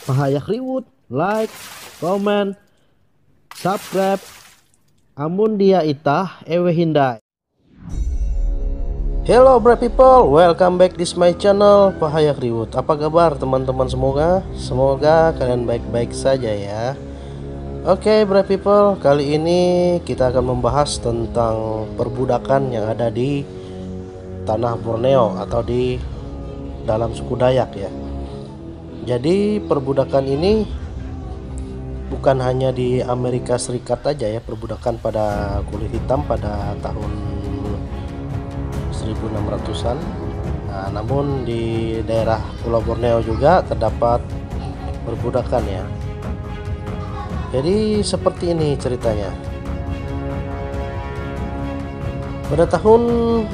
pahayak riwut, like, comment, subscribe. Amun dia itah ewe hindai. Hello bright people, welcome back this my channel Pahayak Riwut. Apa kabar teman-teman semua? Semoga kalian baik-baik saja ya. Oke bright people, kali ini kita akan membahas tentang perbudakan yang ada di tanah Borneo atau di dalam suku Dayak ya. Jadi perbudakan ini bukan hanya di Amerika Serikat aja ya, perbudakan pada kulit hitam pada tahun 1600-an. Nah, namun di daerah Pulau Borneo juga terdapat perbudakan ya. Jadi seperti ini ceritanya. Pada tahun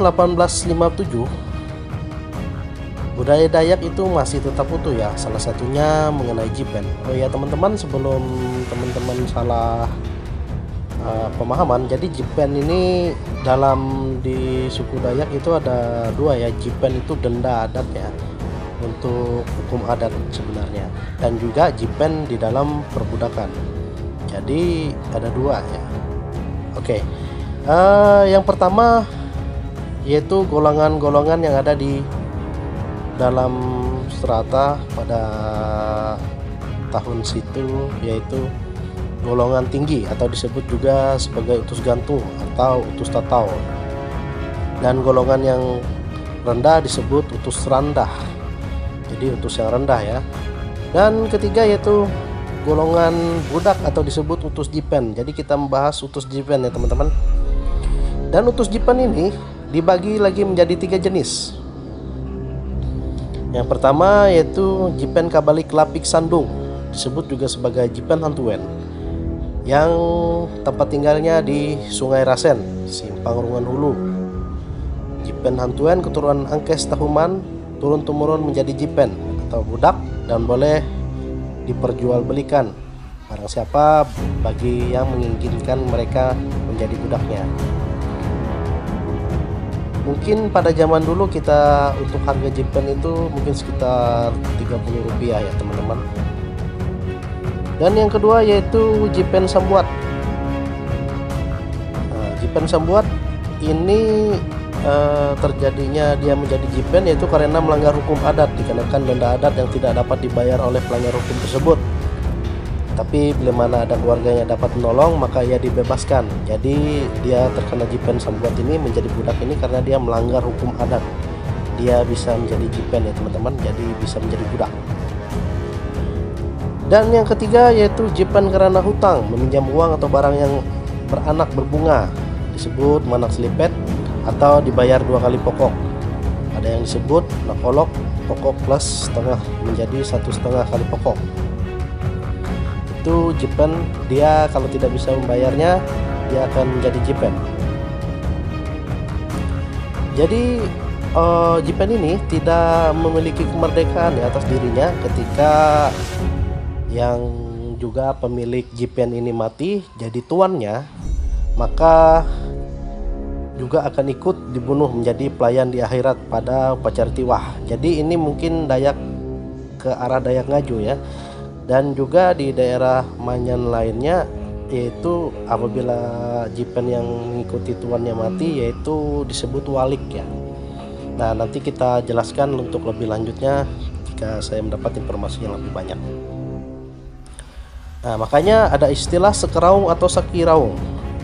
1857 budaya Dayak itu masih tetap utuh ya, salah satunya mengenai Jipen. Oh ya teman-teman, sebelum teman-teman salah pemahaman, jadi Jipen ini dalam di suku Dayak itu ada dua ya. Jipen itu denda adat ya, untuk hukum adat sebenarnya, dan juga Jipen di dalam perbudakan. Jadi ada dua ya. Oke, yang pertama yaitu golongan-golongan yang ada di dalam strata pada tahun situ, yaitu golongan tinggi atau disebut juga sebagai utus gantung atau utus tatau, dan golongan yang rendah disebut utus rendah, jadi utus yang rendah ya. Dan ketiga yaitu golongan budak atau disebut utus Jipen. Jadi kita membahas utus Jipen ya teman-teman. Dan utus Jipen ini dibagi lagi menjadi tiga jenis. Yang pertama yaitu Jipen Kabalik Lapik Sandung, disebut juga sebagai Jipen Hantuen, yang tempat tinggalnya di Sungai Rasen, Simpang Rungan Hulu. Jipen Hantuen keturunan Angkes Tahuman turun-temurun menjadi Jipen atau budak dan boleh diperjualbelikan barang siapa bagi yang menginginkan mereka menjadi budaknya. Mungkin pada zaman dulu kita untuk harga Jipen itu mungkin sekitar 30 rupiah ya teman-teman. Dan yang kedua yaitu Jipen Sambuat. Nah, Jipen Sambuat ini terjadinya dia menjadi Jipen yaitu karena melanggar hukum adat, dikenakan denda adat yang tidak dapat dibayar oleh pelanggar hukum tersebut. Tapi bila mana ada keluarganya dapat menolong, maka ia dibebaskan. Jadi dia terkena Jipen Sambuat ini menjadi budak ini karena dia melanggar hukum adat. Dia bisa menjadi Jipen ya teman-teman, jadi bisa menjadi budak. Dan yang ketiga yaitu Jipen karena hutang, meminjam uang atau barang yang beranak berbunga, disebut manak selipet atau dibayar 2 kali pokok. Ada yang disebut nakolok, pokok plus setengah menjadi 1,5 kali pokok. Itu Jipen, dia kalau tidak bisa membayarnya dia akan menjadi Jipen. Jadi Jipen ini tidak memiliki kemerdekaan di atas dirinya. Ketika yang juga pemilik Jipen ini mati jadi tuannya, maka juga akan ikut dibunuh menjadi pelayan di akhirat pada upacara tiwah. Jadi ini mungkin Dayak ke arah Dayak Ngaju ya. Dan juga di daerah Manyan lainnya, yaitu apabila Jipen yang mengikuti tuannya mati, yaitu disebut walik ya. Nah nanti kita jelaskan untuk lebih lanjutnya jika saya mendapat informasi yang lebih banyak. Nah makanya ada istilah sekeraung atau sakiraung,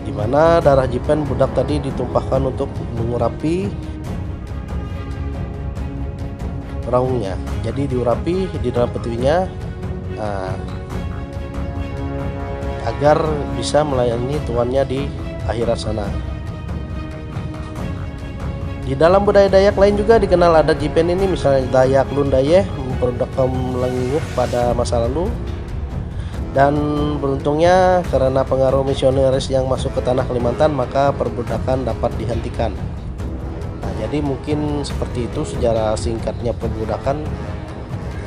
di mana darah Jipen budak tadi ditumpahkan untuk mengurapi raungnya. Jadi diurapi di dalam petiwinya, agar bisa melayani tuannya di akhirat sana. Di dalam budaya Dayak lain juga dikenal ada Jipen ini, misalnya Dayak Lundayeh memperbudak kaum Lenguh pada masa lalu. Dan beruntungnya karena pengaruh misionaris yang masuk ke tanah Kalimantan, maka perbudakan dapat dihentikan. Nah, jadi mungkin seperti itu sejarah singkatnya perbudakan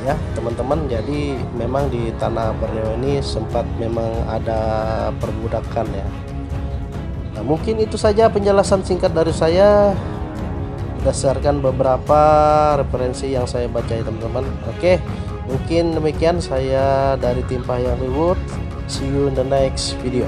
ya teman-teman. Jadi memang di tanah Borneo ini sempat memang ada perbudakan ya. Nah mungkin itu saja penjelasan singkat dari saya berdasarkan beberapa referensi yang saya baca ya teman-teman. Oke, Mungkin demikian saya dari tim Pahayang Reward. See you in the next video.